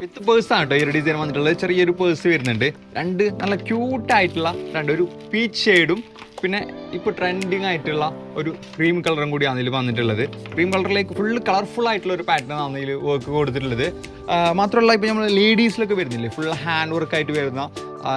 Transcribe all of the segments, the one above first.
വിത്ത് പേഴ്സാണ് കേട്ടോ ഈ ഒരു ഡിസൈൻ വന്നിട്ടുള്ളത്. ചെറിയൊരു പേഴ്സ് വരുന്നുണ്ട്. രണ്ട് നല്ല ക്യൂട്ടായിട്ടുള്ള ഒരു പീച്ച് ഷെയ്ഡും പിന്നെ ഇപ്പോൾ ട്രെൻഡിങ് ആയിട്ടുള്ള ഒരു ക്രീം കളറും കൂടിയാണ് ഇതിൽ വന്നിട്ടുള്ളത്. ക്രീം കളറിലേക്ക് ഫുള്ള് കളർഫുൾ ആയിട്ടുള്ള ഒരു പാറ്റേൺ ആണ് ഇതിൽ വർക്ക് കൊടുത്തിട്ടുള്ളത്. മാത്രമല്ല ഇപ്പോൾ നമ്മൾ ലേഡീസിലൊക്കെ വരുന്നില്ലേ ഫുൾ ഹാൻഡ് വർക്ക് ആയിട്ട് വരുന്ന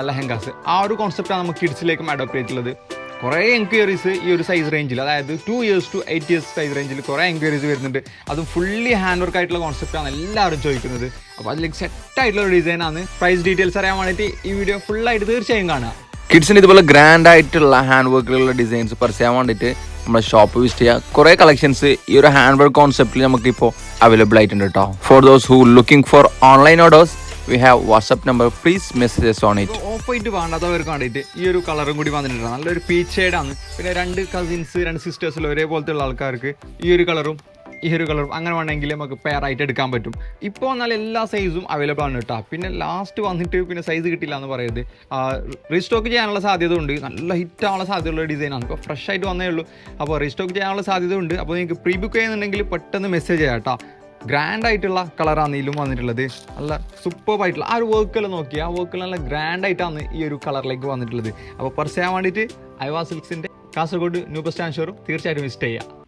ലെഹങ്കാസ്, ആ ഒരു കോൺസെപ്റ്റാണ് നമുക്ക് കിഡ്സിലേക്കും അഡോപ്റ്റ് ചെയ്തിട്ടുള്ളത്. കുറേ എൻക്വയറീസ് ഈ ഒരു സൈസ് റേഞ്ചിൽ, അതായത് 2 years to 8 years സൈസ് റേഞ്ചിൽ കുറേ എൻക്വയറീസ് വരുന്നുണ്ട്. അതും ഫുള്ളി ഹാൻഡ് വർക്ക് ആയിട്ടുള്ള കോൺസെപ്റ്റാണ് എല്ലാവരും ചോദിക്കുന്നത്. അപ്പോൾ അതിലേക്ക് സെറ്റായിട്ടുള്ള ഒരു ഡിസൈനാണ്. പ്രൈസ് ഡീറ്റെയിൽസ് അറിയാൻ വേണ്ടിയിട്ട് ഈ വീഡിയോ ഫുള്ളായിട്ട് തീർച്ചയായും കാണുക. കിഡ്സിന് ഇതുപോലെ ഗ്രാൻഡ് ആയിട്ടുള്ള ഹാൻഡ് വർക്കിലുള്ള ഡിസൈൻസ് പർച്ചേസ് ചെയ്യാൻ വേണ്ടിയിട്ട് നമ്മുടെ ഷോപ്പ് വിസിറ്റ് ചെയ്യുക. കുറേ കളക്ഷൻസ് ഈ ഒരു ഹാൻഡ് വർക്ക് കോൺസെപ്റ്റിൽ നമുക്കിപ്പോൾ അവൈലബിൾ ആയിട്ടുണ്ട് കേട്ടോ. For those who looking for online orders we have WhatsApp number, please message us on it. Off white വേണ്ടാത്തവർക്ക് വേണ്ടിയിട്ട് ഈ ഒരു കളറും കൂടി വന്നിട്ടുണ്ട്. നല്ലൊരു പീച്ച് ഷെയ്ഡാണ്. പിന്നെ 2 cousins 2 sisters ഒരേപോലത്തെ ഉള്ള ആൾക്കാർക്ക് ഈ ഒരു കളറും അങ്ങനെ വേണമെങ്കിൽ നമുക്ക് പെയർ ആയിട്ട് എടുക്കാൻ പറ്റും. ഇപ്പോൾ എന്നാൽ എല്ലാ സൈസും അവൈലബിൾ ആണ് കേട്ടോ. പിന്നെ ലാസ്റ്റ് വന്നിട്ട് പിന്നെ സൈസ് കിട്ടില്ല എന്ന് പറയരുത്. റീസ്റ്റോക്ക് ചെയ്യാനുള്ള സാധ്യത ഉണ്ട്. നല്ല ഹിറ്റാനുള്ള സാധ്യതയുള്ള ഡിസൈനാണ്. ഇപ്പോൾ ഫ്രഷ് ആയിട്ട് വന്നേ ഉള്ളൂ. അപ്പോൾ റീസ്റ്റോക്ക് ചെയ്യാനുള്ള സാധ്യത ഉണ്ട്. അപ്പോൾ നിങ്ങൾക്ക് പ്രീ ബുക്ക് ചെയ്യുന്നുണ്ടെങ്കിൽ പെട്ടെന്ന് മെസ്സേജ് ചെയ്യാം കേട്ടോ. ഗ്രാൻഡ് ആയിട്ടുള്ള കളറാണ് ഇതിലും വന്നിട്ടുള്ളത്. നല്ല സൂപ്പർ ആയിട്ടുള്ള ആ ഒരു വർക്കെല്ലാം നോക്കി, ആ വർക്കെല്ലാം നല്ല ഗ്രാൻഡ് ആയിട്ടാണ് ഈ ഒരു കളറിലേക്ക് വന്നിട്ടുള്ളത്. അപ്പോൾ പർച്ചേസ് ചെയ്യാൻ വേണ്ടിയിട്ട് ഐവാ സിൽക്സിൻ്റെ Kasaragod new bus stand showroom തീർച്ചയായിട്ടും വിസിറ്റ് ചെയ്യുക.